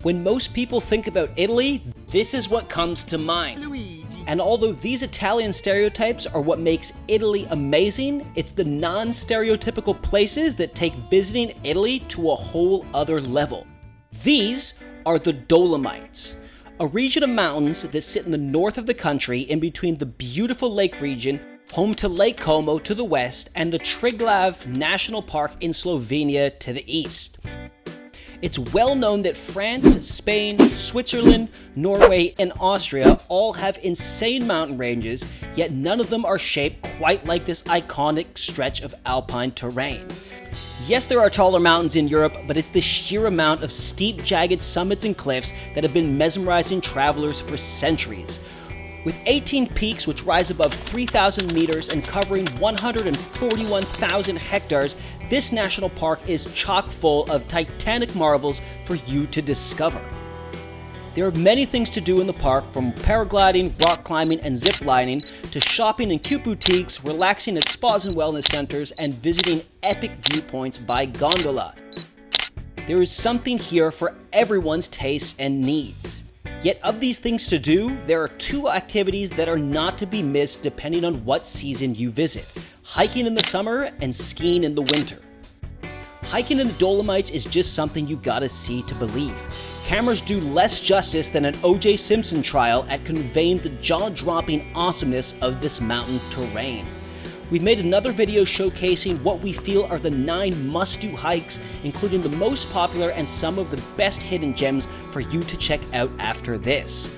When most people think about Italy, this is what comes to mind. And although these Italian stereotypes are what makes Italy amazing, it's the non-stereotypical places that take visiting Italy to a whole other level. These are the Dolomites, a region of mountains that sit in the north of the country in between the beautiful lake region, home to Lake Como to the west, and the Triglav National Park in Slovenia to the east. It's well known that France, Spain, Switzerland, Norway, and Austria all have insane mountain ranges, yet none of them are shaped quite like this iconic stretch of alpine terrain. Yes, there are taller mountains in Europe, but it's the sheer amount of steep, jagged summits and cliffs that have been mesmerizing travelers for centuries. With 18 peaks which rise above 3,000 meters and covering 141,000 hectares, this national park is chock full of titanic marvels for you to discover. There are many things to do in the park, from paragliding, rock climbing, and zip lining, to shopping in cute boutiques, relaxing at spas and wellness centers, and visiting epic viewpoints by gondola. There is something here for everyone's tastes and needs. Yet of these things to do, there are two activities that are not to be missed depending on what season you visit: hiking in the summer and skiing in the winter. Hiking in the Dolomites is just something you gotta see to believe. Cameras do less justice than an O.J. Simpson trial at conveying the jaw-dropping awesomeness of this mountain terrain. We've made another video showcasing what we feel are the 9 must-do hikes, including the most popular and some of the best hidden gems for you to check out after this.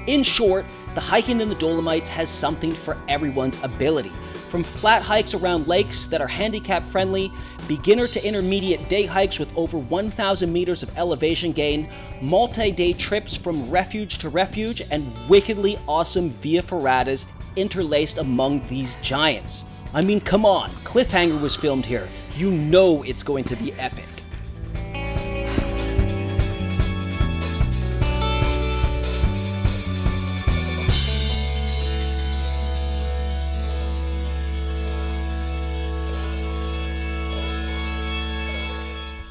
In short, the hiking in the Dolomites has something for everyone's ability. From flat hikes around lakes that are handicap-friendly, beginner to intermediate day hikes with over 1,000 meters of elevation gain, multi-day trips from refuge to refuge, and wickedly awesome via ferratas interlaced among these giants. I mean, come on, Cliffhanger was filmed here. You know it's going to be epic.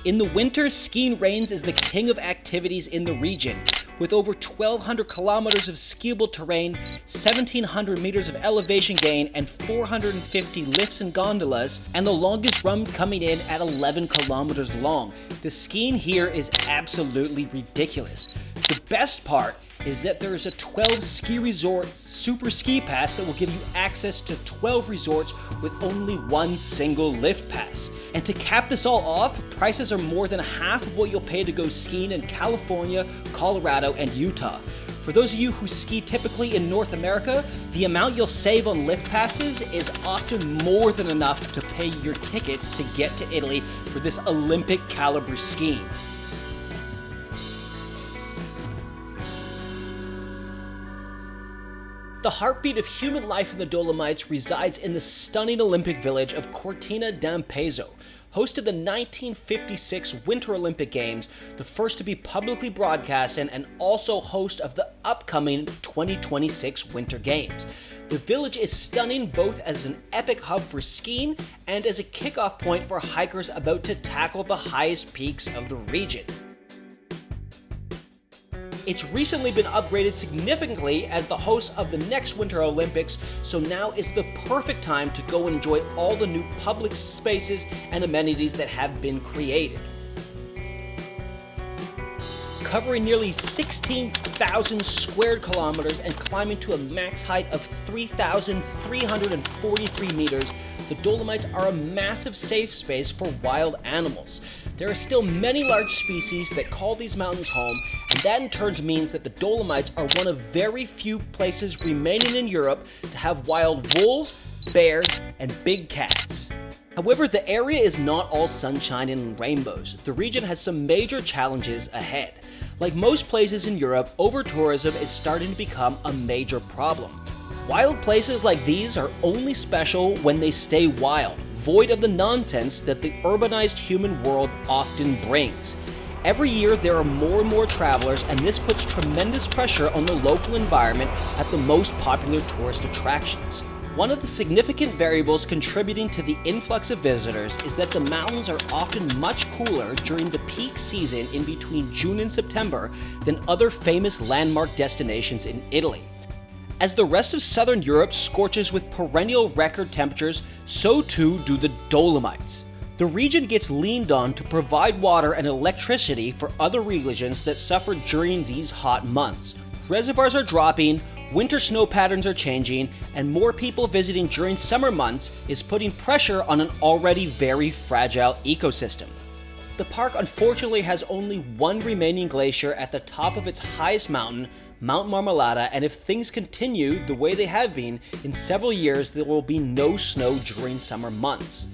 In the winter, skiing reigns as the king of activities in the region. With over 1,200 kilometers of skiable terrain, 1,700 meters of elevation gain, and 450 lifts and gondolas, and the longest run coming in at 11 kilometers long. The skiing here is absolutely ridiculous. The best part is that there is a 12 ski resort super ski pass that will give you access to 12 resorts with only one single lift pass. And to cap this all off, prices are more than half of what you'll pay to go skiing in California, Colorado, and Utah. For those of you who ski typically in North America, the amount you'll save on lift passes is often more than enough to pay your tickets to get to Italy for this Olympic caliber skiing. The heartbeat of human life in the Dolomites resides in the stunning Olympic village of Cortina d'Ampezzo. Hosted the 1956 Winter Olympic Games, the first to be publicly broadcast, and also host of the upcoming 2026 Winter Games. The village is stunning both as an epic hub for skiing and as a kickoff point for hikers about to tackle the highest peaks of the region. It's recently been upgraded significantly as the host of the next Winter Olympics, so now is the perfect time to go and enjoy all the new public spaces and amenities that have been created. Covering nearly 16,000 square kilometers and climbing to a max height of 3,343 meters, the Dolomites are a massive safe space for wild animals. There are still many large species that call these mountains home, and that in turn means that the Dolomites are one of very few places remaining in Europe to have wild wolves, bears, and big cats. However, the area is not all sunshine and rainbows. The region has some major challenges ahead. Like most places in Europe, over-tourism is starting to become a major problem. Wild places like these are only special when they stay wild, void of the nonsense that the urbanized human world often brings. Every year there are more and more travelers, and this puts tremendous pressure on the local environment at the most popular tourist attractions. One of the significant variables contributing to the influx of visitors is that the mountains are often much cooler during the peak season in between June and September than other famous landmark destinations in Italy. As the rest of southern Europe scorches with perennial record temperatures, so too do the Dolomites. The region gets leaned on to provide water and electricity for other regions that suffer during these hot months. Reservoirs are dropping, winter snow patterns are changing, and more people visiting during summer months is putting pressure on an already very fragile ecosystem. The park unfortunately has only one remaining glacier at the top of its highest mountain, Mount Marmolada, and if things continue the way they have been, in several years there will be no snow during summer months.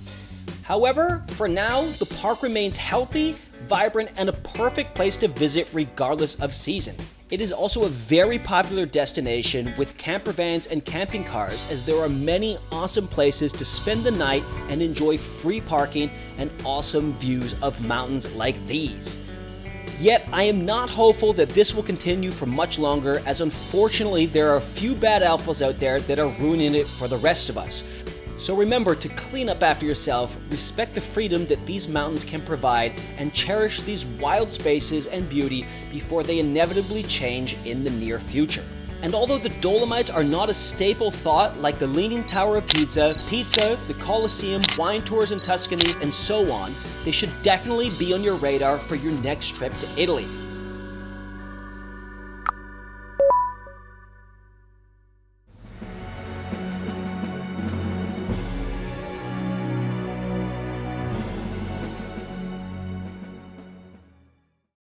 However, for now, the park remains healthy, vibrant, and a perfect place to visit regardless of season. It is also a very popular destination with camper vans and camping cars, as there are many awesome places to spend the night and enjoy free parking and awesome views of mountains like these. Yet, I am not hopeful that this will continue for much longer, as unfortunately there are a few bad apples out there that are ruining it for the rest of us. So remember to clean up after yourself, respect the freedom that these mountains can provide, and cherish these wild spaces and beauty before they inevitably change in the near future. And although the Dolomites are not a staple thought like the Leaning Tower of Pisa, the Colosseum, wine tours in Tuscany, and so on, they should definitely be on your radar for your next trip to Italy.